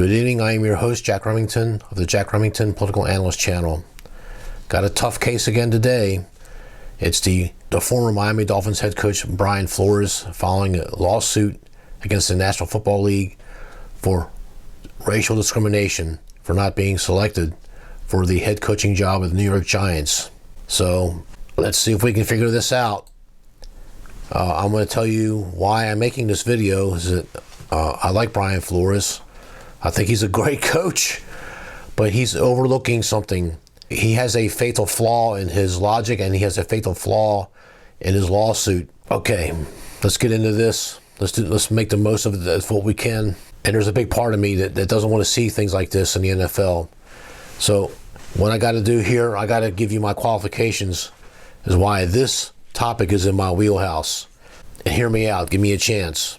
Good evening, I am your host, Jack Remington of the Jack Remington Political Analyst Channel. Got a tough case again today. It's the former Miami Dolphins head coach, Brian Flores, following a lawsuit against the National Football League for racial discrimination for not being selected for the head coaching job of the New York Giants. So let's see if we can figure this out. I'm going to tell you why I'm making this video. Is that I like Brian Flores. I think he's a great coach, but he's overlooking something. He has a fatal flaw in his logic, and he has a fatal flaw in his lawsuit. Okay, let's get into this. Let's make the most of it. That's what we can. And there's a big part of me that doesn't want to see things like this in the NFL. So what I got to do here, I got to give you my qualifications is why this topic is in my wheelhouse. And hear me out. Give me a chance.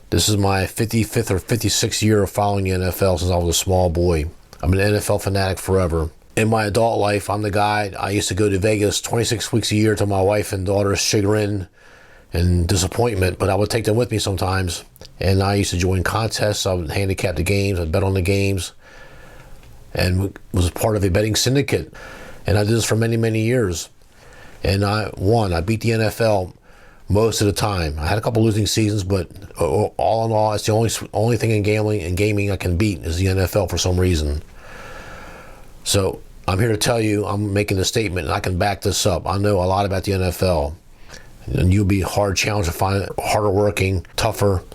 This is my 55th or 56th year of following the NFL since I was a small boy. I'm an NFL fanatic forever. In my adult life, I'm the guy. I used to go to Vegas 26 weeks a year to my wife and daughter's chagrin and disappointment, but I would take them with me sometimes. And I used to join contests. I would handicap the games. I'd bet on the games and was part of a betting syndicate. And I did this for many, many years. And I won. I beat the NFL most of the time. I had a couple losing seasons, but all in all, it's the only thing in gambling and gaming I can beat is the NFL for some reason. So I'm here to tell you, I'm making a statement, and I can back this up. I know a lot about the NFL, and you'll be hard challenged to find a harder working, tougher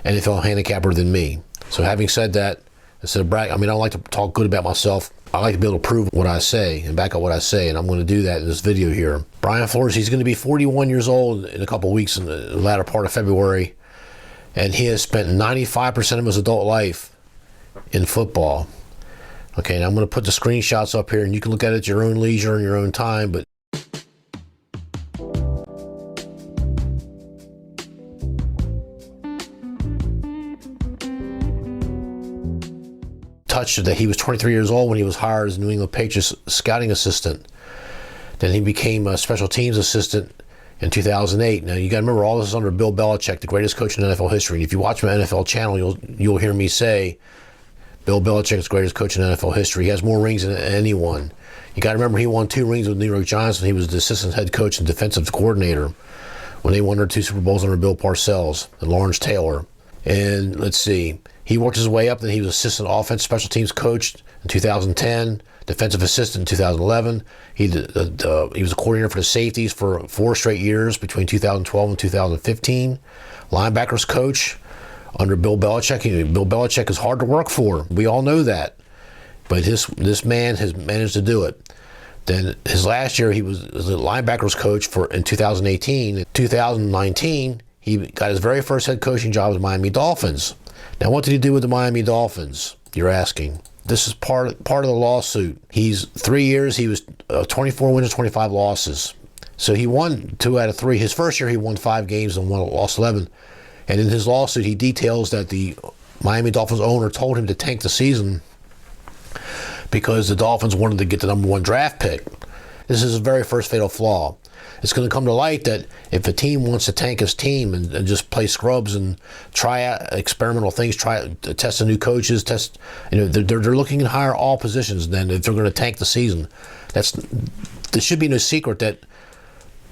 NFL handicapper than me. So having said that, instead of brag, I don't like to talk good about myself. I like to be able to prove what I say and back up what I say, and I'm going to do that in this video here. Brian Flores, he's going to be 41 years old in a couple of weeks in the latter part of February, and he has spent 95% of his adult life in football. Okay, and I'm going to put the screenshots up here, and you can look at it at your own leisure and your own time, but touched that he was 23 years old when he was hired as New England Patriots scouting assistant. Then he became a special teams assistant in 2008. Now you got to remember, all this is under Bill Belichick, the greatest coach in NFL history. And if you watch my NFL channel, you'll hear me say Bill Belichick is the greatest coach in NFL history. He has more rings than anyone. You got to remember, he won 2 rings with the New York Giants when he was the assistant head coach and defensive coordinator when they won their 2 Super Bowls under Bill Parcells and Lawrence Taylor. And let's see, he worked his way up. Then he was assistant offense special teams coach in 2010, defensive assistant in 2011. He was a coordinator for the safeties for 4 straight years between 2012 and 2015. Linebackers coach under Bill Belichick. Bill Belichick is hard to work for. We all know that. But this man has managed to do it. Then his last year, he was the linebackers coach in 2018. In 2019, he got his very first head coaching job with the Miami Dolphins. Now, what did he do with the Miami Dolphins, you're asking? This is part of the lawsuit. He's 3 years, he was 24 wins and 25 losses. So he won 2 out of 3. His first year, he won 5 games and lost 11. And in his lawsuit, he details that the Miami Dolphins owner told him to tank the season because the Dolphins wanted to get the #1 draft pick. This is his very first fatal flaw. It's going to come to light that if a team wants to tank his team and just play scrubs and try out experimental things, test the new coaches, they're looking to hire all positions. Then if they're going to tank the season, there should be no secret that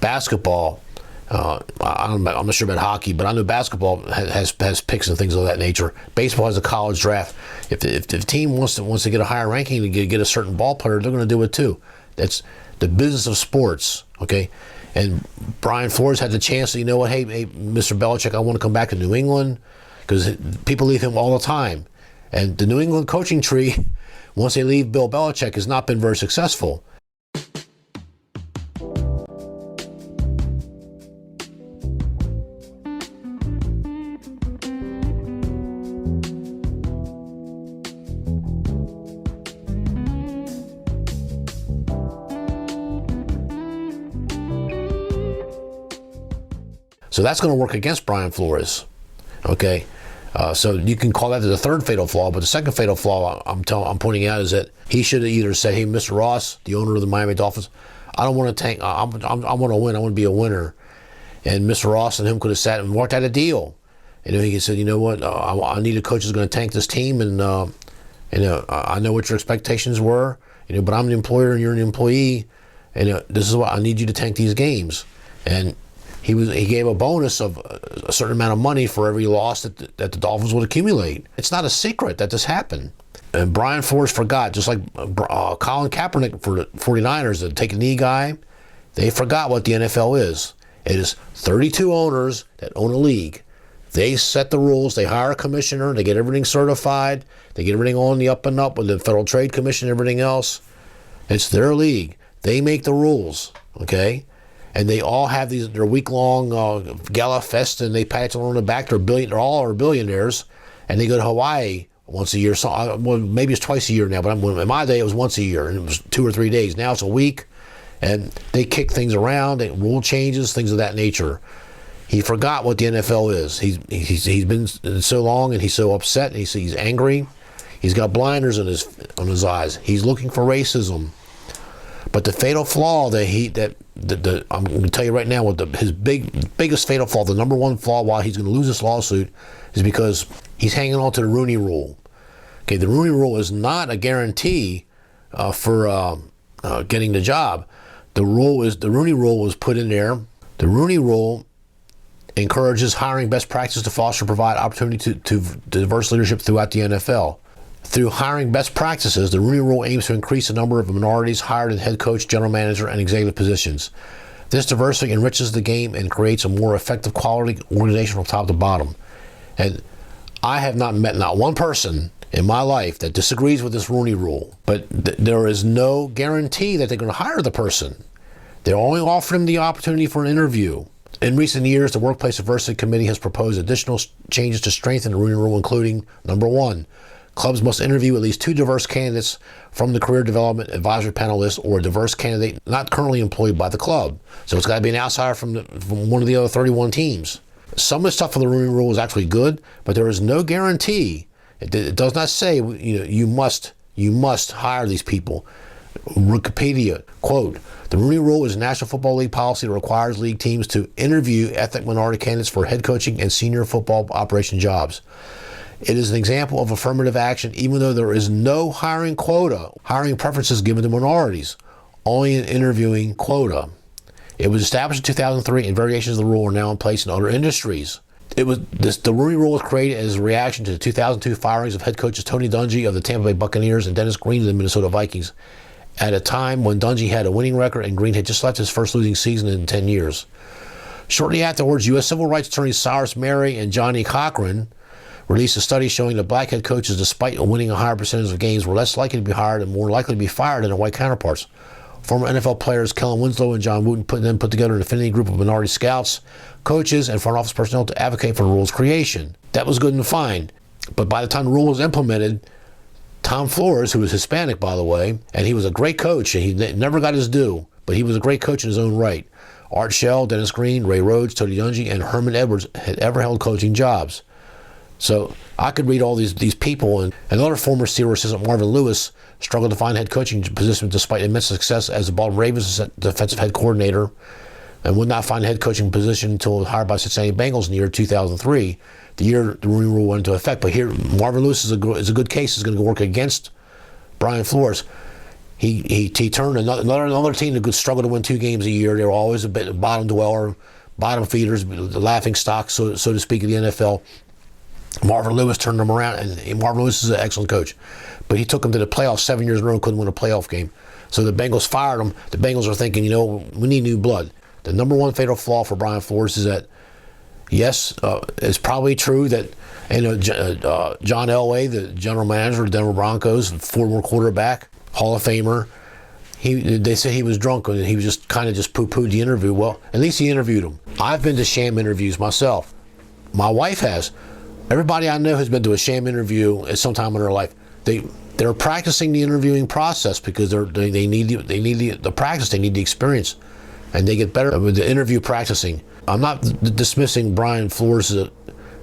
basketball. I'm not sure about hockey, but I know basketball has picks and things of that nature. Baseball has a college draft. If the team wants to get a higher ranking to get a certain ball player, they're going to do it too. That's the business of sports, okay? And Brian Flores had the chance to, hey, Mr. Belichick, I want to come back to New England, because people leave him all the time. And the New England coaching tree, once they leave Bill Belichick, has not been very successful. So that's going to work against Brian Flores, okay? So you can call that the third fatal flaw, but the second fatal flaw I'm pointing out is that he should have either said, "Hey, Mr. Ross, the owner of the Miami Dolphins, I don't want to tank. I want to win. I want to be a winner." And Mr. Ross and him could have sat and worked out a deal. And then he said, "You know what? I need a coach who's going to tank this team, and I know what your expectations were, but I'm the employer and you're an employee, and this is what I need you to tank these games. And he gave a bonus of a certain amount of money for every loss that the Dolphins would accumulate. It's not a secret that this happened. And Brian Flores forgot, just like Colin Kaepernick for the 49ers, the take a knee guy. They forgot what the NFL is. It is 32 owners that own a league. They set the rules. They hire a commissioner. They get everything certified. They get everything on the up and up with the Federal Trade Commission and everything else. It's their league. They make the rules, okay? And they all have their week-long gala fest, and they pat each other on the back. They're all billionaires, and they go to Hawaii once a year. So, well, maybe it's twice a year now, but in my day it was once a year, and it was 2 or 3 days. Now it's a week, and they kick things around, rule changes, things of that nature. He forgot what the NFL is. He's been so long, and he's so upset, and he's angry. He's got blinders on his eyes. He's looking for racism. But the fatal flaw I'm going to tell you right now, his biggest fatal flaw, the number one flaw why he's going to lose this lawsuit, is because he's hanging on to the Rooney Rule. Okay, the Rooney Rule is not a guarantee for getting the job. The Rooney Rule was put in there. The Rooney Rule encourages hiring best practices to foster and provide opportunity to diverse leadership throughout the NFL. Through hiring best practices, the Rooney Rule aims to increase the number of minorities hired in head coach, general manager, and executive positions. This diversity enriches the game and creates a more effective quality organization from top to bottom. And I have not met one person in my life that disagrees with this Rooney Rule, but there is no guarantee that they're going to hire the person. They're only offering them the opportunity for an interview. In recent years, the Workplace Diversity Committee has proposed additional changes to strengthen the Rooney Rule, including, number one, clubs must interview at least 2 diverse candidates from the Career Development Advisory Panel list or a diverse candidate not currently employed by the club. So it's got to be an outsider from one of the other 31 teams. Some of the stuff for the Rooney Rule is actually good, but there is no guarantee. It does not say you must hire these people. Wikipedia, quote, the Rooney Rule is a National Football League policy that requires league teams to interview ethnic minority candidates for head coaching and senior football operation jobs. It is an example of affirmative action, even though there is no hiring quota, hiring preferences given to minorities, only an interviewing quota. It was established in 2003, and variations of the rule are now in place in other industries. The Rooney Rule was created as a reaction to the 2002 firings of head coaches Tony Dungy of the Tampa Bay Buccaneers and Dennis Green of the Minnesota Vikings, at a time when Dungy had a winning record and Green had just left his first losing season in 10 years. Shortly afterwards, U.S. civil rights attorneys Cyrus Mary and Johnny Cochran released a study showing that black head coaches, despite winning a higher percentage of games, were less likely to be hired and more likely to be fired than their white counterparts. Former NFL players Kellen Winslow and John Wooten put together an affinity group of minority scouts, coaches, and front office personnel to advocate for the rule's creation. That was good and fine, but by the time the rule was implemented, Tom Flores, who was Hispanic, by the way, and he was a great coach, and he never got his due, but he was a great coach in his own right. Art Shell, Dennis Green, Ray Rhodes, Tony Dungy, and Herman Edwards had ever held coaching jobs. So I could read all these people, and another former Steelers assistant, Marvin Lewis, struggled to find head coaching position despite immense success as the Baltimore Ravens defensive head coordinator, and would not find a head coaching position until hired by Cincinnati Bengals in the year 2003, the year the Rooney Rule went into effect. But here, Marvin Lewis is a good case. Is going to work against Brian Flores. He turned another team that struggled to win 2 games a year. They were always a bit bottom dweller, bottom feeders, the laughing stock, so to speak, of the NFL. Marvin Lewis turned them around, and Marvin Lewis is an excellent coach. But he took them to the playoffs 7 years in a row and couldn't win a playoff game. So the Bengals fired him. The Bengals are thinking, we need new blood. The number one fatal flaw for Brian Flores is that, yes, it's probably true that John Elway, the general manager of the Denver Broncos, former quarterback, Hall of Famer, they say he was drunk and he was just poo-pooed the interview. Well, at least he interviewed him. I've been to sham interviews myself. My wife has. Everybody I know has been to a sham interview at some time in their life. They're practicing the interviewing process because they need the practice. They need the experience, and they get better with the interview practicing. I'm not dismissing Brian Flores'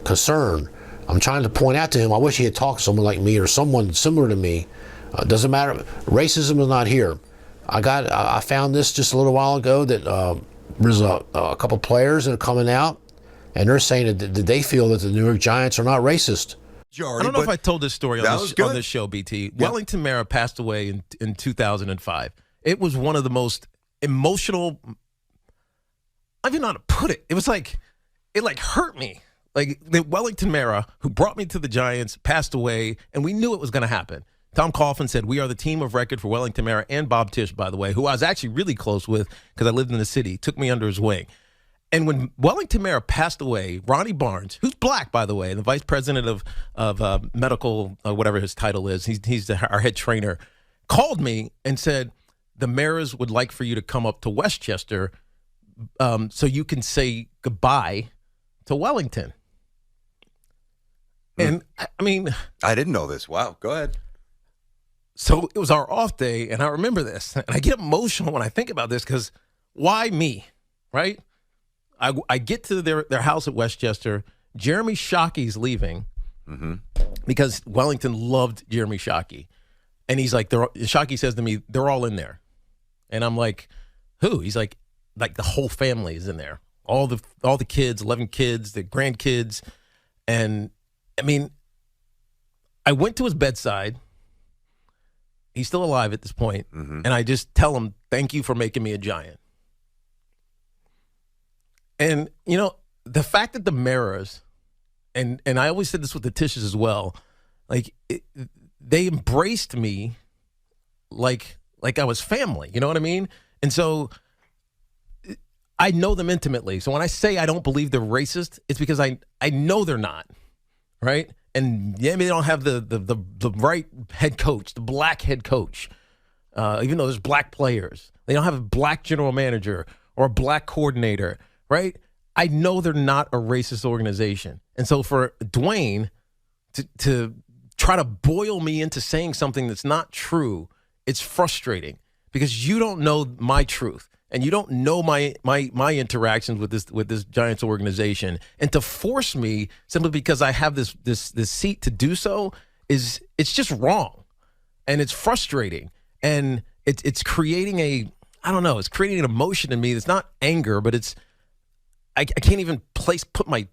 concern. I'm trying to point out to him, I wish he had talked to someone like me or someone similar to me. Doesn't matter. Racism is not here. I found this just a little while ago that there's a couple players that are coming out, and they're saying that they feel that the New York Giants are not racist. I don't know if I told this story on this show, BT. Yep. Wellington Mara passed away in 2005. It was one of the most emotional. I don't even know how to put it. It was like, it hurt me. Like, the Wellington Mara, who brought me to the Giants, passed away, and we knew it was going to happen. Tom Coughlin said, "We are the team of record for Wellington Mara," and Bob Tisch, by the way, who I was actually really close with because I lived in the city, took me under his wing. And when Wellington Mara passed away, Ronnie Barnes, who's black, by the way, and the vice president of medical, whatever his title is, he's our head trainer, called me and said, "The Maras would like for you to come up to Westchester so you can say goodbye to Wellington." And, I mean... I didn't know this. Wow. Go ahead. So it was our off day, and I remember this. And I get emotional when I think about this because why me, right? I get to their house at Westchester. Jeremy Shockey's leaving because Wellington loved Jeremy Shockey. And he's like, Shockey says to me, "They're all in there." And I'm like, "Who?" He's like the whole family is in there. All the kids, 11 kids, the grandkids. And I mean, I went to his bedside. He's still alive at this point. And I just tell him, "Thank you for making me a Giant." And, you know, the fact that the Maras, and I always said this with the Tisches as well, like, they embraced me like I was family. You know what I mean? And so I know them intimately. So when I say I don't believe they're racist, it's because I know they're not, right? And yeah, maybe they don't have the right head coach, the black head coach, even though there's black players. They don't have a black general manager or a black coordinator, right? I know they're not a racist organization. And so for Dwayne to try to boil me into saying something that's not true, it's frustrating because you don't know my truth. And you don't know my interactions with this Giants organization, and to force me simply because I have this seat to do so it's just wrong, and it's frustrating, and it's creating it's creating an emotion in me that's not anger, but it's I can't even put my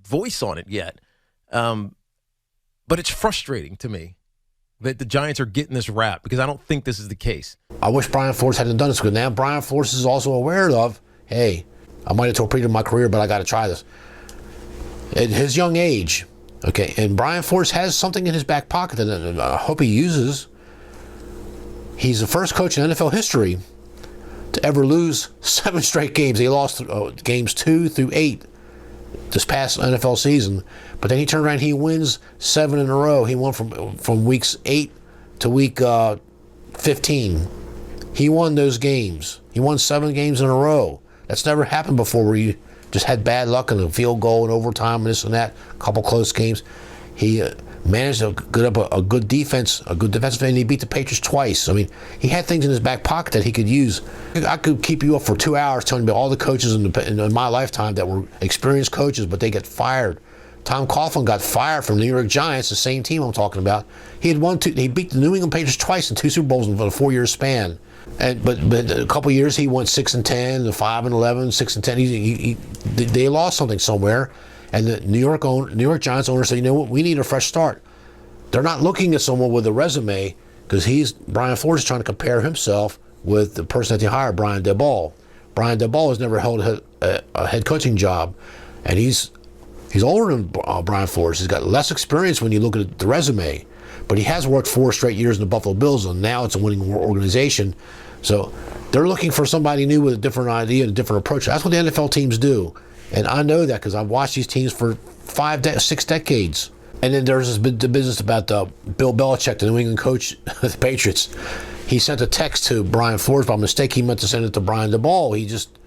voice on it yet, but it's frustrating to me that the Giants are getting this rap because I don't think this is the case. I wish Brian Flores hadn't done this because now Brian Flores is also aware of, hey, I might have torpedoed my career, but I got to try this. At his young age, okay, and Brian Flores has something in his back pocket that I hope he uses. He's the first coach in NFL history to ever lose 7 straight games. He lost games 2 through 8 this past NFL season, but then he turned around, he wins 7 in a row. He won from weeks 8 to week 15. He won those games. He won 7 games in a row. That's never happened before, where you just had bad luck and a field goal and overtime and this and that, a couple close games. He managed to get up a good defense, a good defensive end. He beat the Patriots twice. I mean, he had things in his back pocket that he could use. I could keep you up for 2 hours telling you about all the coaches in my lifetime that were experienced coaches, but they get fired. Tom Coughlin got fired from the New York Giants, the same team I'm talking about. He beat the New England Patriots twice in 2 Super Bowls in a 4-year span. But a couple of years he went 6-10, 5-11, 6-10. They lost something somewhere. And the New York Giants owner said, "You know what? We need a fresh start." They're not looking at someone with a resume because Brian Flores is trying to compare himself with the person that they hired, Brian Daboll. Brian Daboll has never held a head coaching job, and he's older than Brian Flores. He's got less experience when you look at the resume, but he has worked 4 straight years in the Buffalo Bills, and now it's a winning organization. So they're looking for somebody new with a different idea and a different approach. That's what the NFL teams do. And I know that because I've watched these teams for 6 decades. And then there's the business about Bill Belichick, the New England coach of the Patriots. He sent a text to Brian Flores by mistake. He meant to send it to Brian Daboll. He just,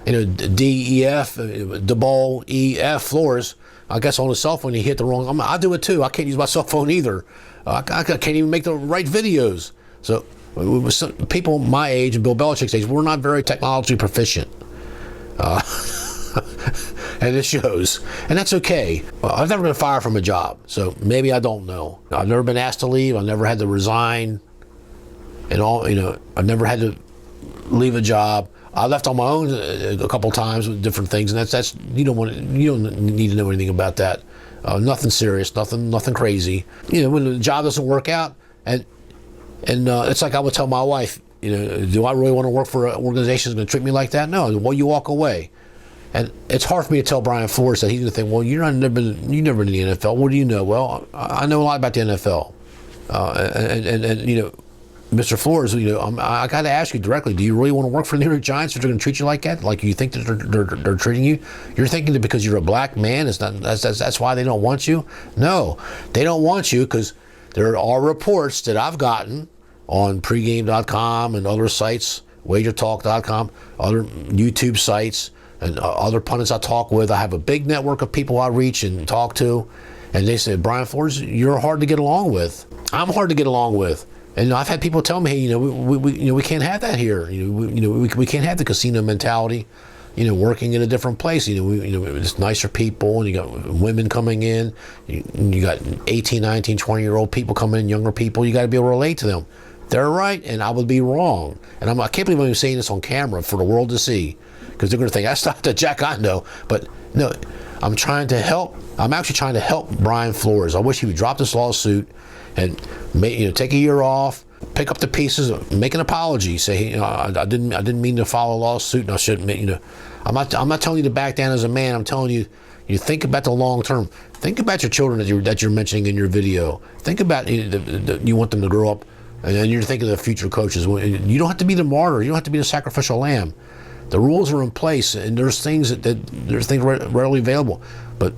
D-E-F, Daboll, E-F, Flores. I guess on his cell phone he hit the wrong. I do it too. I can't use my cell phone either. I can't even make the right videos. So people my age and Bill Belichick's age, we're not very technology proficient. And it shows. And that's okay. I've never been fired from a job, so maybe I don't know. I've never been asked to leave. I've never had to resign. And I've never had to leave a job. I left on my own a couple times with different things, and that's you don't need to know anything about that. Nothing serious, nothing crazy. When the job doesn't work out, and it's like I would tell my wife, do I really want to work for an organization that's going to treat me like that? No. Well, you walk away. And it's hard for me to tell Brian Flores that he's going to think, well, you never been in the NFL. What do you know? Well, I know a lot about the NFL. And Mr. Flores, I got to ask you directly, do you really want to work for the New York Giants if they're going to treat you like that? Like you think that they're treating you? You're thinking that because you're a black man, that's why they don't want you? No, they don't want you because there are reports that I've gotten on pregame.com and other sites, wagertalk.com, other YouTube sites, and other pundits I talk with. I have a big network of people I reach and talk to, and they say, Brian Flores, you're hard to get along with. I'm hard to get along with. And I've had people tell me, hey, we can't have that here. We can't have the casino mentality, working in a different place. It's nicer people, and you got women coming in. You got 18, 19, 20-year-old people coming in, younger people. You got to be able to relate to them. They're right, and I would be wrong. And I can't believe I'm saying this on camera for the world to see, because they're going to think, that's not the Jack I know. But no, I'm trying to help. I'm actually trying to help Brian Flores. I wish he would drop this lawsuit and take a year off, pick up the pieces, make an apology, say, I didn't mean to file a lawsuit, and I shouldn't. I'm not telling you to back down as a man. I'm telling you, think about the long term. Think about your children that you're mentioning in your video. Think about you want them to grow up, and you're thinking of the future coaches. You don't have to be the martyr. You don't have to be the sacrificial lamb. The rules are in place, and there's things there's things readily available, but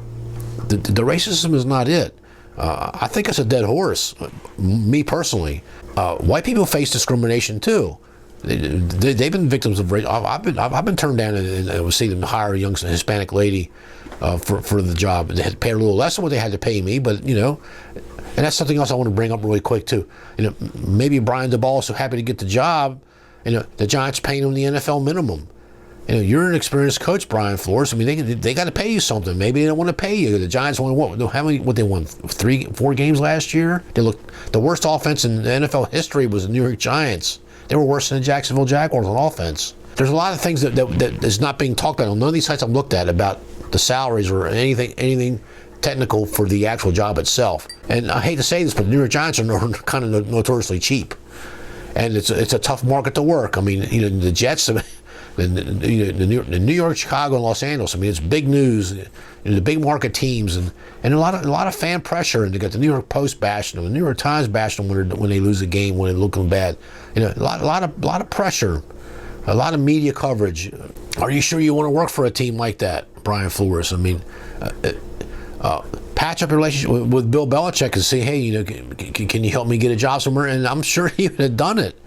the racism is not it. I think it's a dead horse, me personally. White people face discrimination too. They've been victims of race. I've been turned down and was seen them hire a young Hispanic lady for the job. They had to pay her a little less than what they had to pay me, but and that's something else I want to bring up really quick too. Maybe Brian DeBall is so happy to get the job. The Giants paying him the NFL minimum. You're an experienced coach, Brian Flores. I mean, they got to pay you something. Maybe they don't want to pay you. The Giants won what they won 3-4 games last year. The worst offense in NFL history was the New York Giants. They were worse than the Jacksonville Jaguars on offense. There's a lot of things that is not being talked about on none of these sites I've looked at about the salaries or anything technical for the actual job itself. And I hate to say this, but the New York Giants are kind of notoriously cheap, and it's a tough market to work. I mean, the Jets. The New York, Chicago, and Los Angeles. I mean, it's big news. The big market teams and a lot of fan pressure. And they got the New York Post bashing them, the New York Times bashing them when they lose a game, when they're looking bad. A lot of pressure, a lot of media coverage. Are you sure you want to work for a team like that, Brian Flores? I mean, patch up your relationship with Bill Belichick and say, hey, can you help me get a job somewhere? And I'm sure he would have done it.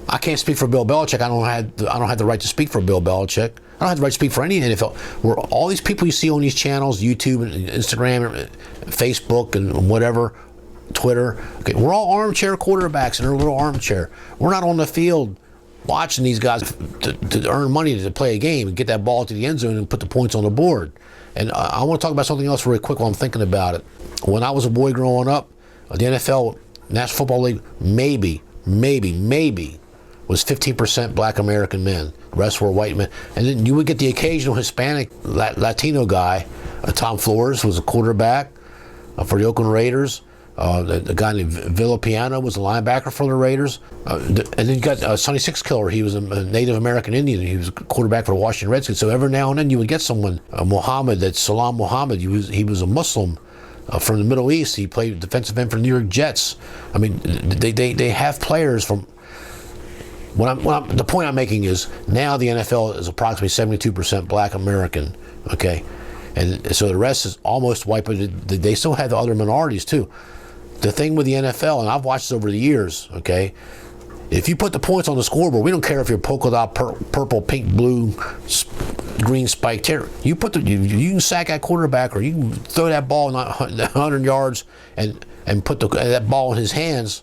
I can't speak for Bill Belichick. I don't have the right to speak for Bill Belichick. I don't have the right to speak for any NFL. Where all these people you see on these channels, YouTube and Instagram, Facebook and whatever, Twitter, okay, we're all armchair quarterbacks in our little armchair. We're not on the field watching these guys to earn money to play a game and get that ball to the end zone and put the points on the board. And I want to talk about something else really quick while I'm thinking about it. When I was a boy growing up, the NFL, National Football League, maybe was 15% black American men. The rest were white men. And then you would get the occasional Hispanic Latino guy. Tom Flores was a quarterback for the Oakland Raiders. The guy named Villapiano was a linebacker for the Raiders. And then you got Sonny Sixkiller. He was a Native American Indian. He was a quarterback for the Washington Redskins. So every now and then you would get someone, Muhammad, that's Salam Muhammad. He was a Muslim from the Middle East. He played defensive end for the New York Jets. I mean, they have players from... the point I'm making is now the NFL is approximately 72% black American, okay? And so the rest is almost white, but they still have the other minorities too. The thing with the NFL, and I've watched this over the years, okay? If you put the points on the scoreboard, we don't care if you're polka dot, purple, pink, blue, green spiked hair. You can sack that quarterback, or you can throw that ball 100 yards and put that ball in his hands.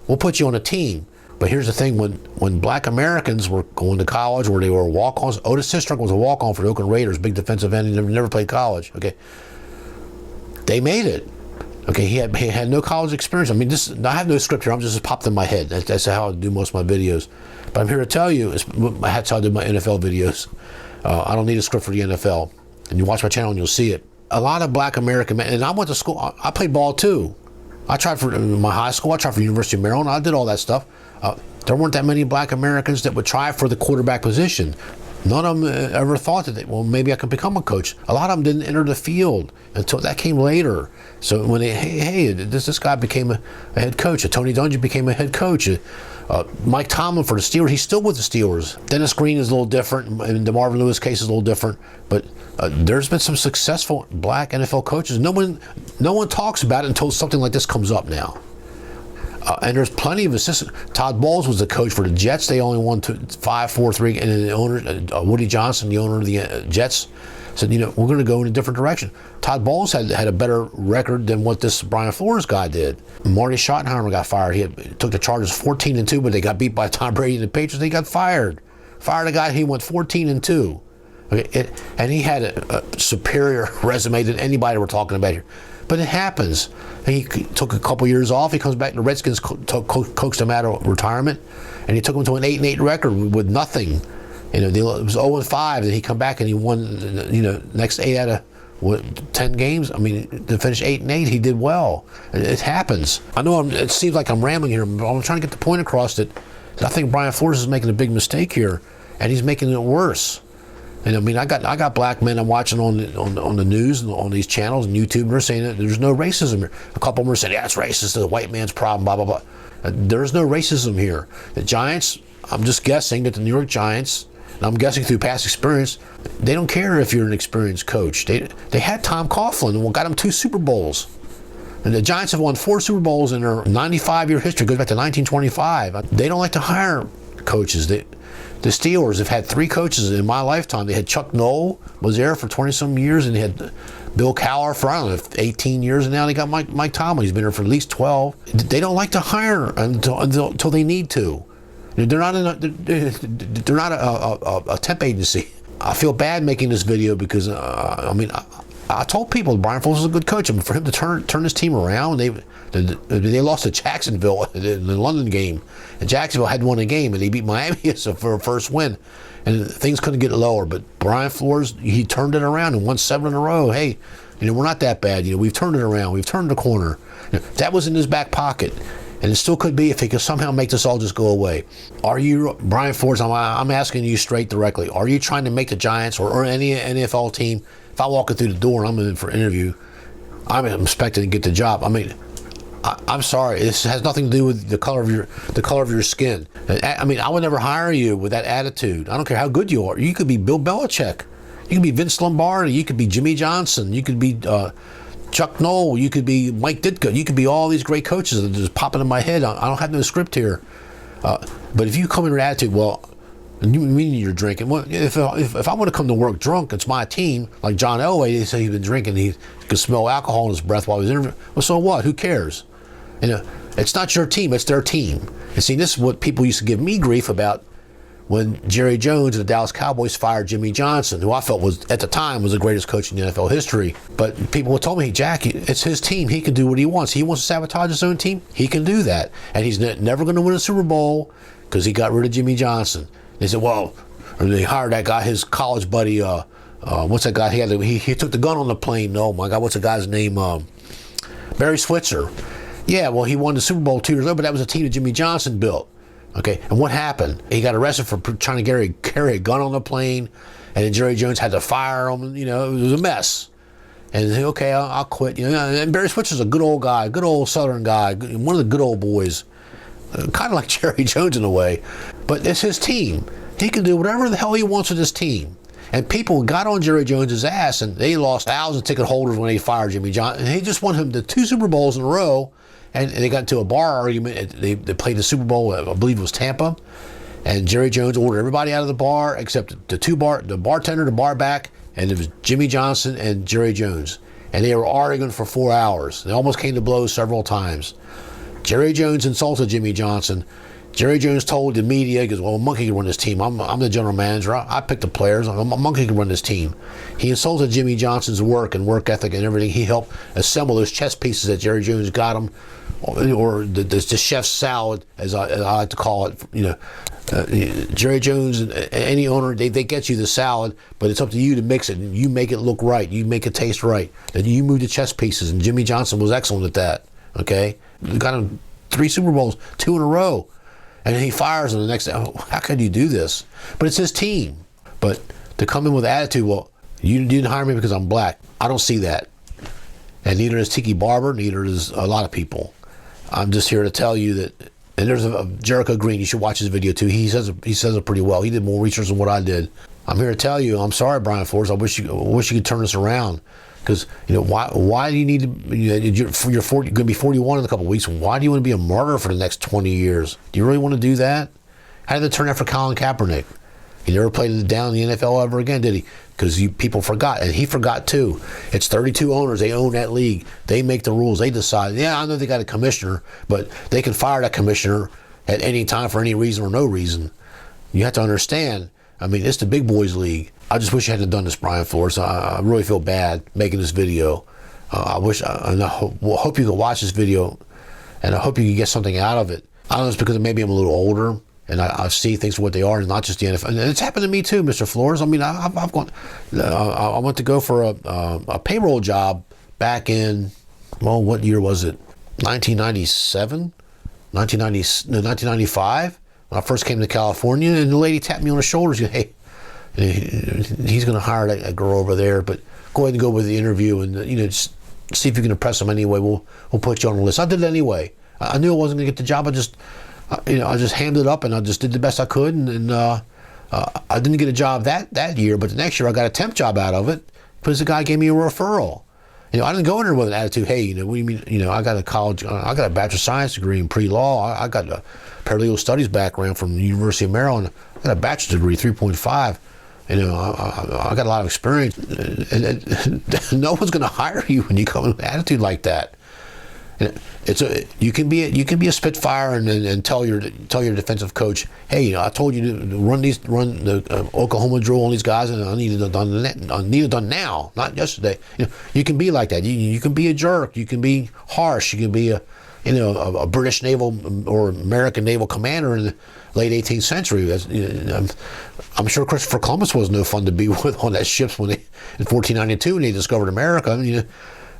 We'll put you on a team. But here's the thing: when black Americans were going to college, where they were walk-ons, Otis Sistrunk was a walk-on for the Oakland Raiders, big defensive end. He never played college. Okay, they made it. Okay, he had no college experience. I mean, I have no script here. I'm just popped in my head. That's how I do most of my videos. But I'm here to tell you, that's how I do my NFL videos. I don't need a script for the NFL. And you watch my channel and you'll see it. a lot of black American men, and I went to school, I played ball too. I tried for my high school, I tried for University of Maryland, I did all that stuff. There weren't that many black Americans that would try for the quarterback position. None of them ever thought that, well, maybe I could become a coach. A lot of them didn't enter the field until that came later. So when this guy became a head coach. Tony Dungy became a head coach. Mike Tomlin for the Steelers, he's still with the Steelers. Dennis Green is a little different, and the Marvin Lewis case is a little different. But there's been some successful black NFL coaches. No one talks about it until something like this comes up now. And there's plenty of assistants. Todd Bowles was the coach for the Jets. They only won 5-4-3, and the owner, Woody Johnson, the owner of the Jets, said, we're going to go in a different direction. Todd Bowles had a better record than what this Brian Flores guy did. Marty Schottenheimer got fired. He took the Chargers 14-2, but they got beat by Tom Brady and the Patriots. They got fired. Fired a guy. He went 14-2. Okay, and he had a superior resume than anybody we're talking about here. But it happens. He took a couple years off. He comes back. The Redskins coaxed him out of retirement, and he took him to an 8-8 record with nothing. It was 0-5. Then he come back and he won. Next 8 out of 10 games. I mean, to finish 8-8, he did well. It happens. I know it seems like I'm rambling here, but I'm trying to get the point across that I think Brian Flores is making a big mistake here, and he's making it worse. And I mean, I got black men I'm watching on the news and on these channels and YouTube, and they're saying that there's no racism here. A couple of them are saying, yeah, it's racist, it's the white man's problem, blah, blah, blah. There's no racism here. The Giants, I'm just guessing that the New York Giants, and I'm guessing through past experience, they don't care if you're an experienced coach. They had Tom Coughlin and got him 2 Super Bowls. And the Giants have won 4 Super Bowls in their 95-year history. It goes back to 1925. They don't like to hire coaches. The Steelers have had 3 coaches in my lifetime. They had Chuck Noll, was there for 20-some years, and they had Bill Cowher for, 18 years, and now they got Mike Tomlin. He's been there for at least 12. They don't like to hire until they need to. They're not a temp agency. I feel bad making this video because, I told people Brian Flores is a good coach. For him to turn this team around, they lost to Jacksonville in the London game. And Jacksonville had won a game, and they beat Miami for a first win. And things couldn't get lower. But Brian Flores, he turned it around and won 7 in a row. Hey, we're not that bad. We've turned it around. We've turned the corner. That was in his back pocket. And it still could be if he could somehow make this all just go away. Are you, Brian Flores, I'm asking you straight directly, are you trying to make the Giants or any NFL team, if I walk in through the door and I'm in for an interview, I'm expecting to get the job. I'm sorry, this has nothing to do with the color of your skin. I would never hire you with that attitude. I don't care how good you are. You could be Bill Belichick. You could be Vince Lombardi. You could be Jimmy Johnson. You could be Chuck Noll. You could be Mike Ditka. You could be all these great coaches that are just popping in my head. I don't have no script here. But if you come in with attitude, well, you mean you're drinking? Well, if I want to come to work drunk, it's my team. Like John Elway, they say he's been drinking. He could smell alcohol in his breath while he was interviewing. Well, so what? Who cares? It's not your team. It's their team. And see, this is what people used to give me grief about when Jerry Jones and the Dallas Cowboys fired Jimmy Johnson, who I felt was, at the time, was the greatest coach in the NFL history. But people told me, Jack, it's his team. He can do what he wants. He wants to sabotage his own team. He can do that. And he's never going to win a Super Bowl because he got rid of Jimmy Johnson. They said, well, they hired that guy, his college buddy, what's that guy? He took the gun on the plane. Oh, my God, what's the guy's name? Barry Switzer. Yeah, well, he won the Super Bowl 2 years ago, but that was a team that Jimmy Johnson built. Okay, and what happened? He got arrested for trying to carry a gun on the plane, and then Jerry Jones had to fire him. It was a mess. And he said, okay, I'll quit. And Barry Switzer's a good old guy, good old Southern guy, one of the good old boys. Kind of like Jerry Jones in a way. But it's his team. He can do whatever the hell he wants with his team. And people got on Jerry Jones's ass, and they lost 1,000 ticket holders when they fired Jimmy Johnson. And he just won him the 2 Super Bowls in a row. And they got into a bar argument. They played the Super Bowl, I believe it was Tampa. And Jerry Jones ordered everybody out of the bar except the bartender, the bar back, and it was Jimmy Johnson and Jerry Jones. And they were arguing for 4 hours. They almost came to blows several times. Jerry Jones insulted Jimmy Johnson. Jerry Jones told the media, he goes, well, a monkey can run this team. I'm the general manager. I pick the players. A monkey can run this team. He insulted Jimmy Johnson's work and work ethic and everything. He helped assemble those chess pieces that Jerry Jones got him or the chef's salad, as I like to call it. Jerry Jones and any owner, they get you the salad, but it's up to you to mix it, and you make it look right, you make it taste right, and you move the chess pieces. And Jimmy Johnson was excellent at that. Okay, got him 3 Super Bowls, 2 in a row, and then he fires him the next day. How could you do this? But it's his team. But to come in with attitude, well, you didn't hire me because I'm black. I don't see that. And neither is Tiki Barber, neither is a lot of people. I'm just here to tell you that, and there's a Jericho Green, you should watch his video too. He says it pretty well. He did more research than what I did. I'm here to tell you, I'm sorry, Brian Flores. I wish you could turn this around. Because, why do you need to, you're going to be 41 in a couple of weeks. Why do you want to be a martyr for the next 20 years? Do you really want to do that? How did it turn out for Colin Kaepernick? He never played it down in the NFL ever again, did he? Because people forgot, and he forgot too. It's 32 owners. They own that league. They make the rules. They decide. Yeah, I know they got a commissioner, but they can fire that commissioner at any time for any reason or no reason. You have to understand, it's the big boys league. I just wish you hadn't done this, Brian Flores. I really feel bad making this video. I hope you can watch this video, and I hope you can get something out of it. I don't know, it's because maybe I'm a little older, and I see things for what they are, and not just the NFL. And it's happened to me too, Mr. Flores. I've gone. I went to go for a payroll job back in, what year was it? 1997, 1995. When I first came to California, and the lady tapped me on the shoulder. She said, "Hey, he's going to hire that girl over there, but go ahead and go with the interview, and just see if you can impress him anyway. We'll put you on the list." I did it anyway. I knew I wasn't going to get the job. I just hammed it up, and I just did the best I could, and I didn't get a job that year, but the next year I got a temp job out of it because the guy gave me a referral. I didn't go in there with an attitude, hey, what do you mean, I got a bachelor of science degree in pre-law, I got a paralegal studies background from the University of Maryland, I got a bachelor's degree, 3.5, I got a lot of experience, and no one's going to hire you when you come with an attitude like that. You can be a spitfire and tell your defensive coach, hey, I told you to run the Oklahoma drill on these guys, and I need it done now, not yesterday. You can be like that. You can be a jerk. You can be harsh. You can be a British naval or American naval commander in the late 18th century. I'm sure Christopher Columbus was no fun to be with on that ships in 1492 when they discovered America.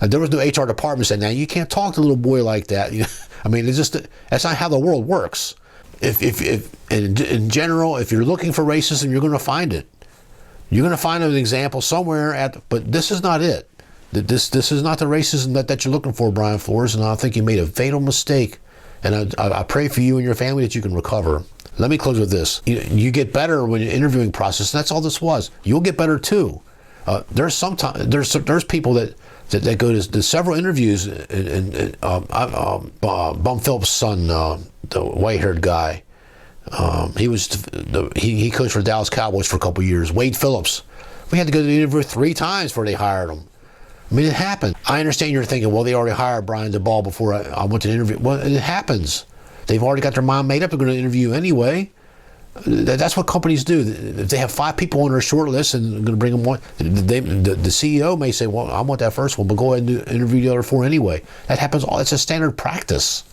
There was no HR department saying, now you can't talk to a little boy like that. It's just, that's not how the world works. In general, if you're looking for racism, you're going to find it. You're going to find an example somewhere but this is not it. This is not the racism that you're looking for, Brian Flores, and I think you made a fatal mistake. And I pray for you and your family that you can recover. Let me close with this. You get better when you're interviewing process, and that's all this was. You'll get better too. There's people that go to several interviews, and Bum Phillips' son, the white-haired guy, he coached for the Dallas Cowboys for a couple years. Wade Phillips, we had to go to the interview 3 times before they hired him. It happened. I understand you're thinking, well, they already hired Brian DeBall before I went to the interview. Well, it happens. They've already got their mind made up. They're going to interview anyway. That's what companies do. If they have 5 people on their short list and going to bring them one, the CEO may say, well, I want that first one, but go ahead and interview the other 4 anyway. That happens. It's a standard practice.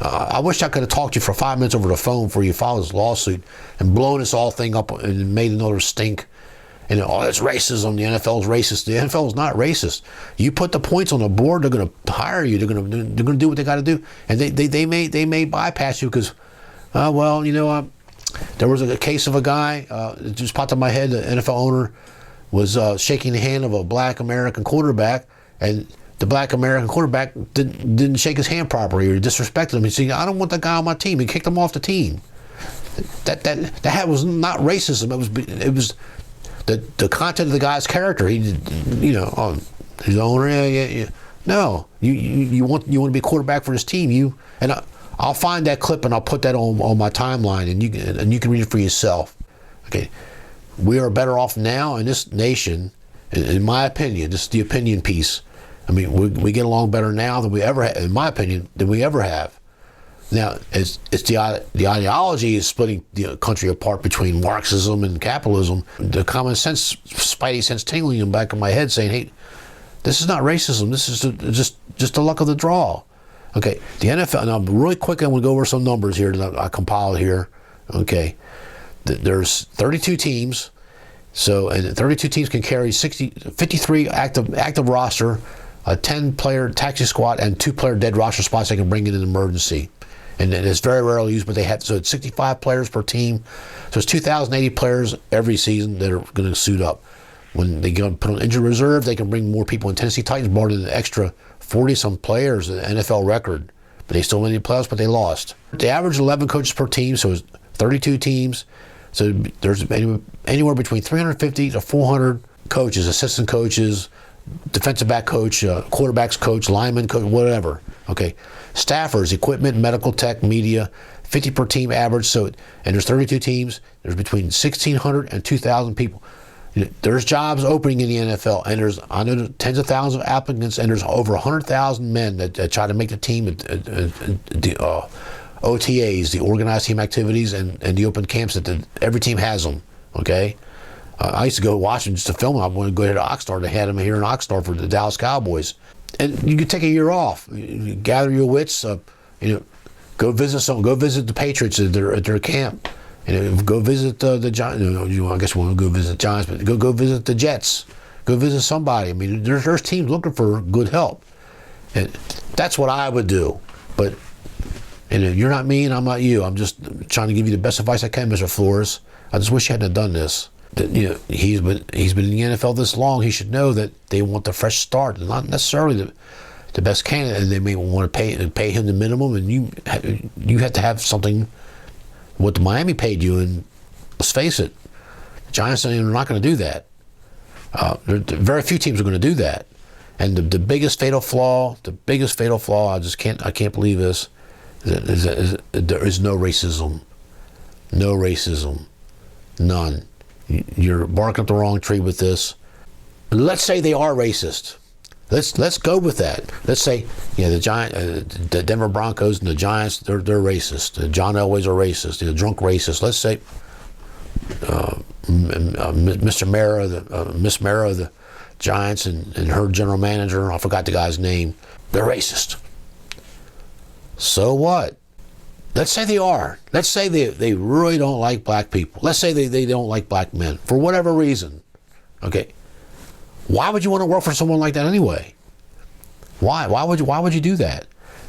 I wish I could have talked to you for 5 minutes over the phone before you filed this lawsuit and blown this all thing up and made another stink. It's racism. The NFL is racist. The NFL is not racist. You put the points on the board, they're going to hire you. They're going to do what they got to do, and they may bypass you because, there was a case of a guy, it just popped in my head, the NFL owner was shaking the hand of a black American quarterback, and the black American quarterback didn't shake his hand properly or disrespected him. He said, I don't want that guy on my team. He kicked him off the team. That was not racism. It was the content of the guy's character. He's the owner. Yeah. No, you want to be a quarterback for this team. I'll find that clip and I'll put that on my timeline, and you can read it for yourself. Okay, we are better off now in this nation, in my opinion. This is the opinion piece. We get along better now than we ever have, in my opinion, than we ever have. Now, it's the ideology is splitting the country apart between Marxism and capitalism. The common sense, spidey sense tingling in the back of my head saying, hey, this is not racism. This is just the luck of the draw. Okay, the NFL. Now, really quick, I'm going to go over some numbers here that I compiled here. Okay, there's 32 teams. So, and 32 teams can carry 53 active roster, a 10-player taxi squad, and 2-player dead roster spots they can bring in an emergency. And it's very rarely used, but they have, so it's 65 players per team. So it's 2,080 players every season that are going to suit up. When they go put on injured reserve, they can bring more people. And Tennessee Titans brought in an extra 40-some players, an NFL record. But they still made the playoffs, but they lost. They average 11 coaches per team, so it's 32 teams. So there's anywhere between 350 to 400 coaches, assistant coaches, defensive back coach, quarterbacks coach, lineman coach, whatever. Okay, staffers, equipment, medical tech, media, 50 per team average. So, and there's 32 teams. There's between 1,600 and 2,000 people. There's jobs opening in the NFL, and I know tens of thousands of applicants, and there's over 100,000 men that try to make the team. OTAs, the organized team activities, and the open camps that every team has them. Okay, I used to go watch them just to film them. I wanted to go to Oxnard. They had them here in Oxnard for the Dallas Cowboys, and you could take a year off, you gather your wits, go visit the Patriots at their camp, and go visit the Giants. I guess we won't go visit the Giants, but go visit the Jets. Go visit somebody. I mean, there's teams looking for good help, and that's what I would do, but. And you're not me and I'm not you. I'm just trying to give you the best advice I can, Mr. Flores. I just wish you hadn't done this. He's been in the NFL this long. He should know that they want the fresh start, not necessarily the best candidate. And they may want to pay him the minimum, and you have to have something what the Miami paid you. And let's face it, the Giants are not going to do that. Very few teams are going to do that. And the biggest fatal flaw, I can't believe this. There is no racism. No racism. None. You're barking up the wrong tree with this. Let's say they are racist. Let's go with that. Let's say, the Denver Broncos and the Giants, they're racist. The John Elways are racist. They're drunk racist. Let's say Miss Mara of the Giants and her general manager, I forgot the guy's name, they're racist. So what? Let's say they are. Let's say they really don't like black people. Let's say they don't like black men for whatever reason. Okay. Why would you want to work for someone like that anyway? Why? Why would you do that?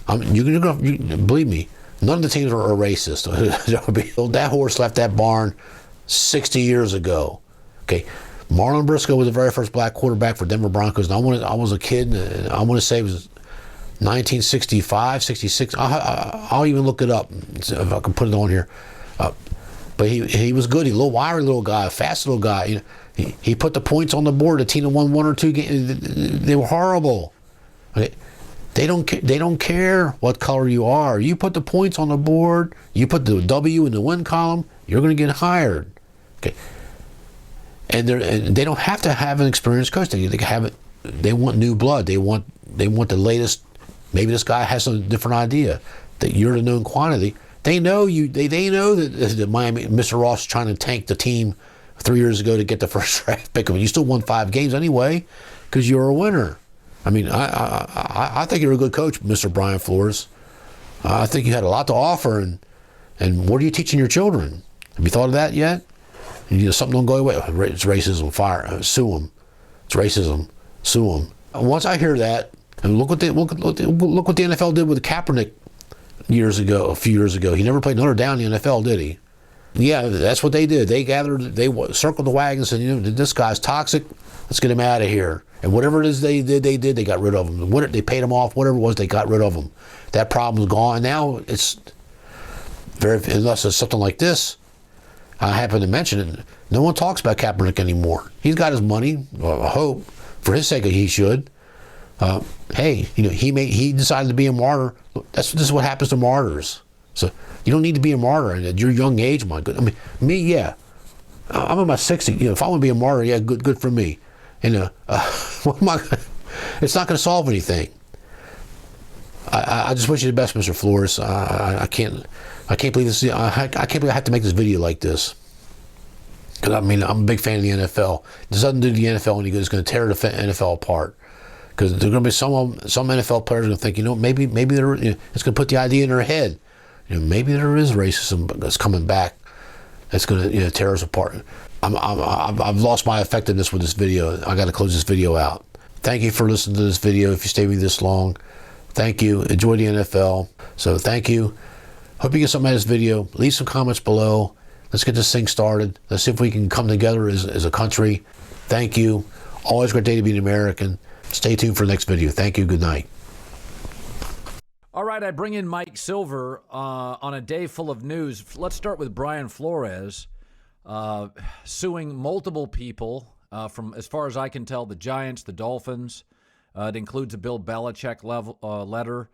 You're gonna believe me. None of the teams are racist. That horse left that barn 60 years ago. Okay. Marlon Briscoe was the very first black quarterback for Denver Broncos. And I was a kid, and I want to say it was 1965, 66. I'll even look it up if I can put it on here. But he was good. He was a little wiry little guy, fast little guy. He put the points on the board. The team that won 1 or 2 games, they were horrible. Okay? They don't care what color you are. You put the points on the board. You put the W in the win column. You're going to get hired. Okay. And they don't have to have an experienced coach. They have it. They want new blood. They want the latest. Maybe this guy has a different idea. That you're the known quantity. They know you. They know that Miami, Mr. Ross, is trying to tank the team 3 years ago to get the first draft pick. I mean, you still won 5 games anyway because you're a winner. I mean, I think you're a good coach, Mr. Brian Flores. I think you had a lot to offer. And what are you teaching your children? Have you thought of that yet? Something don't go away. It's racism. Fire. Sue them. It's racism. Sue them. Once I hear that. And look what the NFL did with Kaepernick a few years ago. He never played another down in the NFL, did he? Yeah, that's what they did. They circled the wagon and said, this guy's toxic. Let's get him out of here. And whatever it is they did, they got rid of him. They paid him off, whatever it was, they got rid of him. That problem's gone. And now it's unless it's something like this, I happen to mention it, no one talks about Kaepernick anymore. He's got his money. Well, I hope. For his sake, he should. He decided to be a martyr. This is what happens to martyrs. So you don't need to be a martyr at your young age, my good. I mean, me, yeah. I'm in my 60s. If I want to be a martyr, yeah, good for me. And it's not going to solve anything. I just wish you the best, Mr. Flores. I can't believe this. I can't believe I have to make this video like this. Because I'm a big fan of the NFL. This doesn't do the NFL any good. It's going to tear the NFL apart. Because there's going to be some NFL players going to think, maybe there, it's going to put the idea in their head. Maybe there is racism that's coming back. That's going to tear us apart. I've lost my effectiveness with this video. I got to close this video out. Thank you for listening to this video. If you stayed with me this long, thank you. Enjoy the NFL. So thank you. Hope you get something out of this video. Leave some comments below. Let's get this thing started. Let's see if we can come together as a country. Thank you. Always a great day to be an American. Stay tuned for the next video. Thank you. Good night. All right, I bring in Mike Silver on a day full of news. Let's start with Brian Flores suing multiple people from, as far as I can tell, the Giants, the Dolphins. It includes a Bill Belichick letter.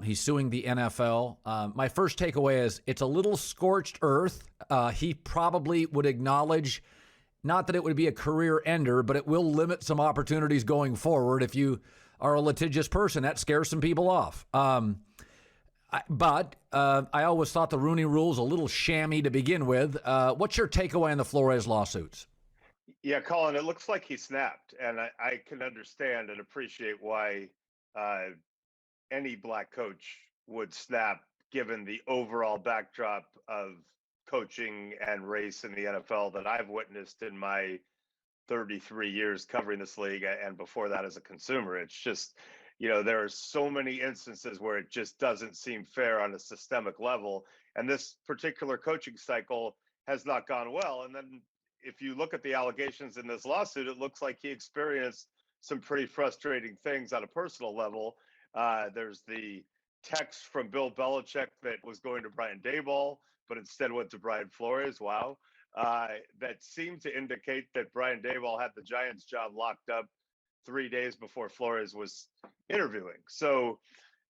He's suing the NFL. My first takeaway is it's a little scorched earth. He probably would acknowledge, not that it would be a career ender, but it will limit some opportunities going forward if you are a litigious person. That scares some people off. But I always thought the Rooney Rule's a little shammy to begin with. What's your takeaway on the Flores lawsuits? Yeah, Colin, it looks like he snapped, and I can understand and appreciate why any black coach would snap given the overall backdrop of coaching and race in the NFL that I've witnessed in my 33 years covering this league, and before that as a consumer. It's just, there are so many instances where it just doesn't seem fair on a systemic level. And this particular coaching cycle has not gone well. And then if you look at the allegations in this lawsuit, it looks like he experienced some pretty frustrating things on a personal level. There's the text from Bill Belichick that was going to Brian Daboll, but instead went to Brian Flores. Wow. That seemed to indicate that Brian Daboll had the Giants job locked up 3 days before Flores was interviewing. So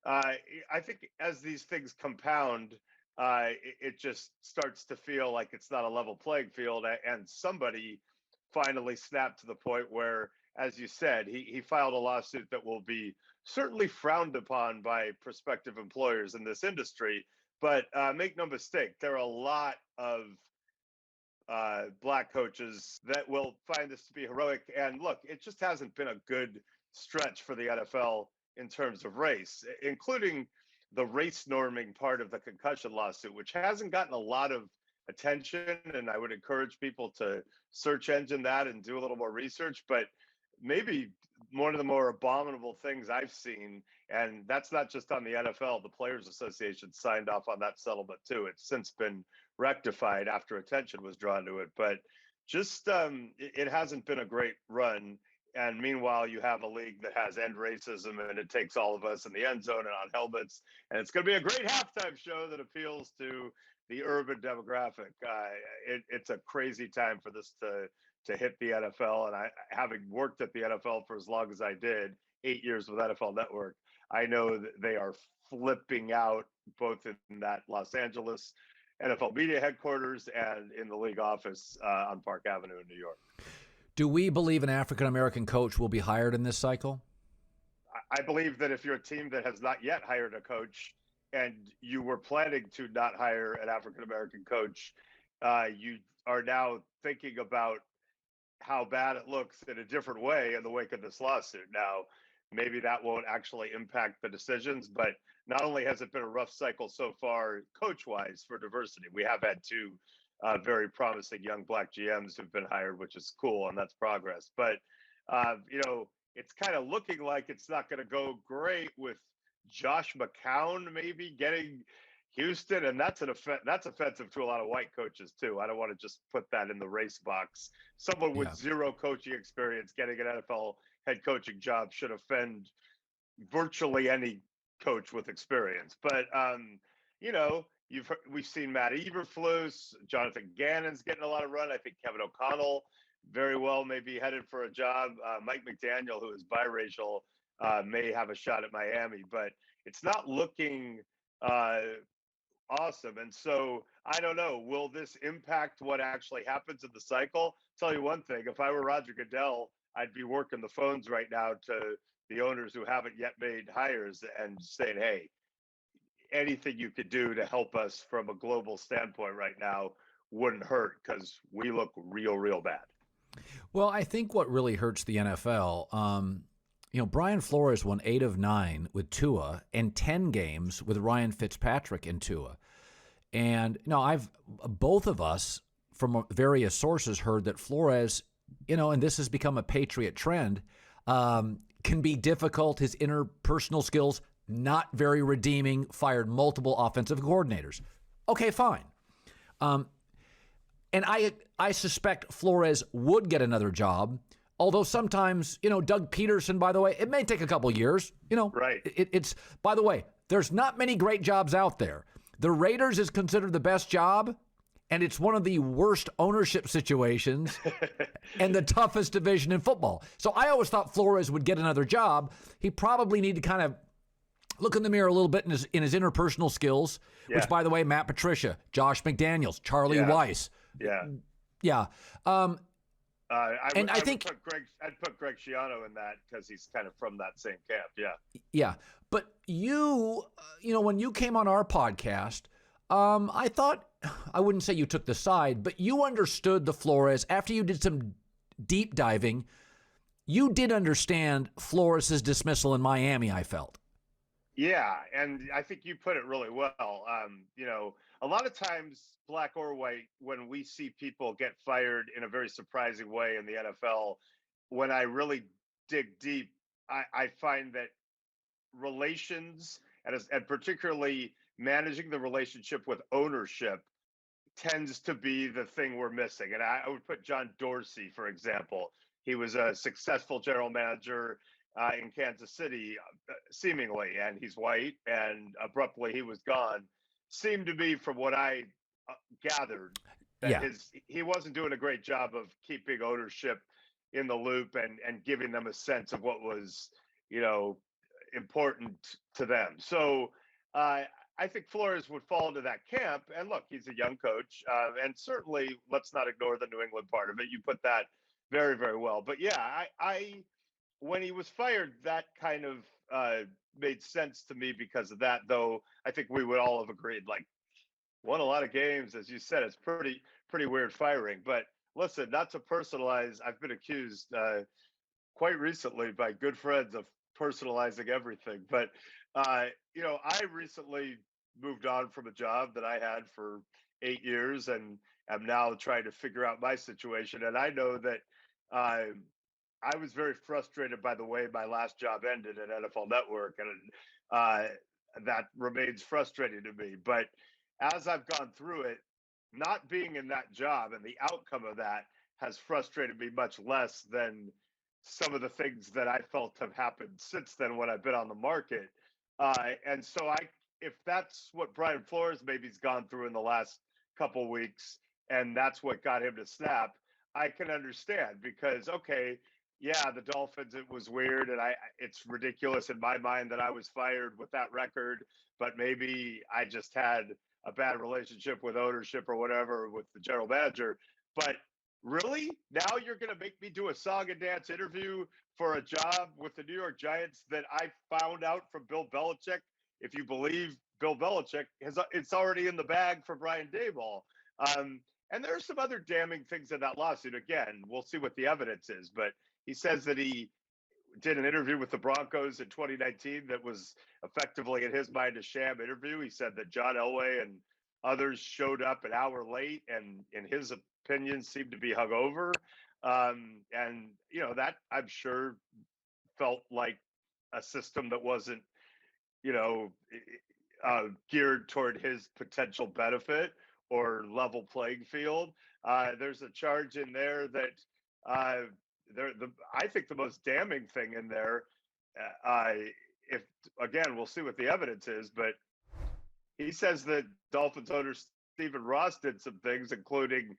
I think as these things compound, it just starts to feel like it's not a level playing field. And somebody finally snapped to the point where, as you said, he filed a lawsuit that will be certainly frowned upon by prospective employers in this industry. But make no mistake, there are a lot of black coaches that will find this to be heroic. And look, it just hasn't been a good stretch for the NFL in terms of race, including the race norming part of the concussion lawsuit, which hasn't gotten a lot of attention. And I would encourage people to search engine that and do a little more research. But maybe one of the more abominable things I've seen, and that's not just on the NFL, the Players Association signed off on that settlement too. It's since been rectified after attention was drawn to it, but just it hasn't been a great run. And meanwhile, you have a league that has end racism, and it takes all of us in the end zone and on helmets. And it's going to be a great halftime show that appeals to the urban demographic. It's a crazy time for this to hit the NFL. And I, having worked at the NFL for as long as I did, 8 years with NFL Network, I know that they are flipping out both in that Los Angeles NFL media headquarters and in the league office on Park Avenue in New York. Do we believe an African-American coach will be hired in this cycle? I believe that if you're a team that has not yet hired a coach and you were planning to not hire an African-American coach, you are now thinking about how bad it looks in a different way in the wake of this lawsuit. Now, maybe that won't actually impact the decisions, but not only has it been a rough cycle so far coach-wise for diversity, we have had two very promising young black GMs who've been hired, which is cool, and that's progress. But, it's kind of looking like it's not going to go great with Josh McCown maybe getting Houston, and that's offensive to a lot of white coaches too. I don't want to just put that in the race box. Someone with zero coaching experience getting an NFL head coaching job should offend virtually any coach with experience. But we've seen Matt Eberflus, Jonathan Gannon's getting a lot of run. I think Kevin O'Connell very well may be headed for a job. Mike McDaniel, who is biracial, may have a shot at Miami, but it's not looking awesome. And so I don't know, will this impact what actually happens in the cycle? Tell you one thing, if I were Roger Goodell, I'd be working the phones right now to the owners who haven't yet made hires and saying, hey, anything you could do to help us from a global standpoint right now wouldn't hurt, because we look real bad. Well, I think what really hurts the NFL, Brian Flores won 8 of 9 with Tua and 10 games with Ryan Fitzpatrick and Tua. And both of us from various sources heard that Flores, and this has become a Patriot trend, can be difficult. His interpersonal skills, not very redeeming, fired multiple offensive coordinators. Okay, fine. And I suspect Flores would get another job. Although sometimes, Doug Peterson, by the way, it may take a couple years. Right. It's, by the way, there's not many great jobs out there. The Raiders is considered the best job, and it's one of the worst ownership situations and the toughest division in football. So I always thought Flores would get another job. He probably need to kind of look in the mirror a little bit in his interpersonal skills, which, by the way, Matt Patricia, Josh McDaniels, Charlie Weiss. Yeah. I think I'd put Greg Schiano in that because he's kind of from that same camp. Yeah. Yeah. But when you came on our podcast, I thought, I wouldn't say you took the side, but you understood the Flores. After you did some deep diving, you did understand Flores' dismissal in Miami, I felt. Yeah, and I think you put it really well. A lot of times, black or white, when we see people get fired in a very surprising way in the NFL, when I really dig deep, I find that relations and particularly managing the relationship with ownership tends to be the thing we're missing. And I would put John Dorsey, for example. He was a successful general manager in Kansas City, seemingly, and he's white, and abruptly he was gone. Seemed to be, from what I gathered, that he wasn't doing a great job of keeping ownership in the loop and giving them a sense of what was, important to them. So I think Flores would fall into that camp. And look, he's a young coach, and certainly let's not ignore the New England part of it. You put that very, very well. But yeah, I when he was fired, that kind of made sense to me because of that, though I think we would all have agreed, like, won a lot of games, as you said. It's pretty weird firing. But listen, not to personalize, I've been accused quite recently by good friends of personalizing everything. But I recently moved on from a job that I had for 8 years and am now trying to figure out my situation. And I know that I was very frustrated by the way my last job ended at NFL Network, and that remains frustrating to me. But as I've gone through it, not being in that job and the outcome of that has frustrated me much less than some of the things that I felt have happened since then when I've been on the market. And so if that's what Brian Flores maybe's gone through in the last couple of weeks, and that's what got him to snap, I can understand because, okay, yeah, the Dolphins, it was weird, and it's ridiculous in my mind that I was fired with that record, but maybe I just had a bad relationship with ownership or whatever with the general manager. But really, now you're going to make me do a song and dance interview for a job with the New York Giants that I found out from Bill Belichick? If you believe Bill Belichick, it's already in the bag for Brian Daboll. And there are some other damning things in that lawsuit. Again, we'll see what the evidence is, but he says that he did an interview with the Broncos in 2019 that was effectively, in his mind, a sham interview. He said that John Elway and others showed up an hour late and, in his opinion, seemed to be hungover. And, that I'm sure felt like a system that wasn't, geared toward his potential benefit or level playing field. There's a charge in there that I think the most damning thing in there, if again, we'll see what the evidence is, but he says that Dolphins owner Stephen Ross did some things, including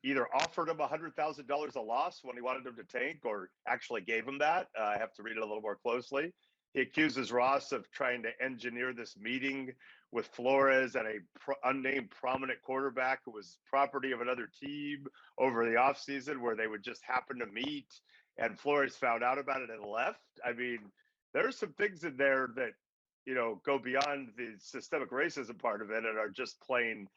either offered him $100,000 a loss when he wanted him to tank, or actually gave him that. I have to read it a little more closely. He accuses Ross of trying to engineer this meeting with Flores and a unnamed prominent quarterback who was property of another team over the offseason, where they would just happen to meet, and Flores found out about it and left. I mean, there's some things in there that, go beyond the systemic racism part of it and are just plain,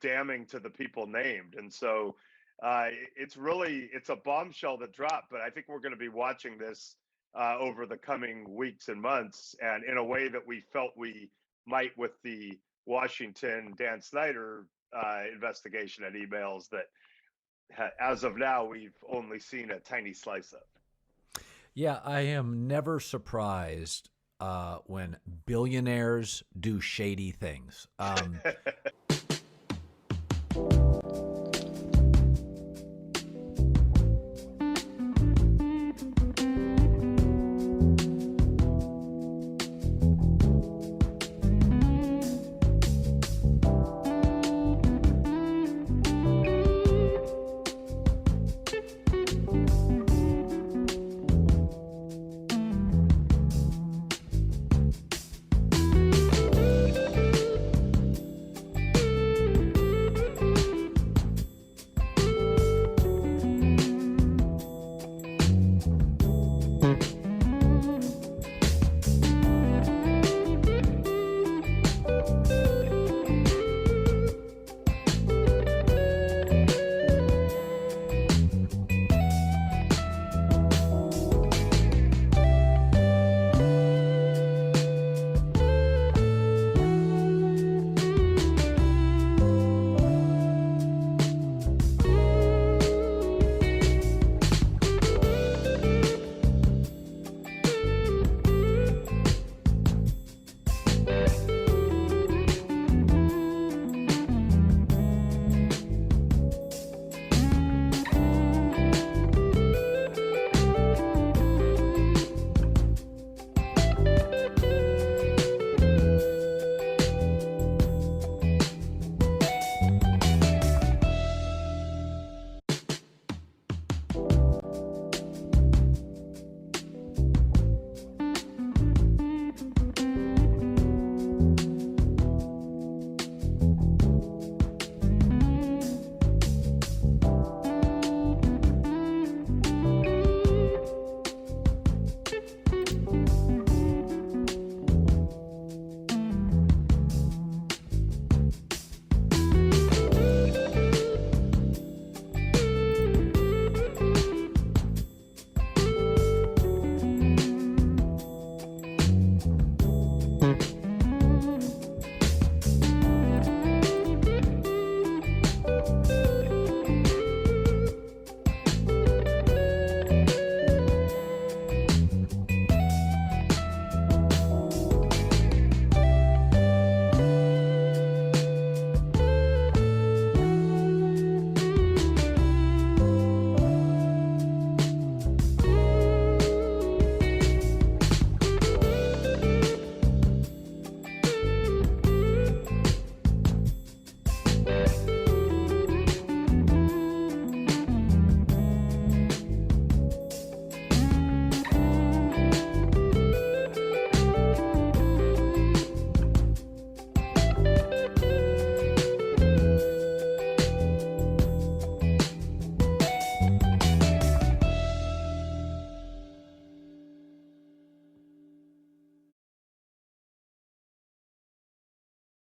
damning to the people named. And so It's a bombshell that dropped, but I think we're going to be watching this over the coming weeks and months, and in a way that we felt we might with the Washington Dan Snyder investigation and emails that as of now we've only seen a tiny slice of. Yeah, I am never surprised when billionaires do shady things.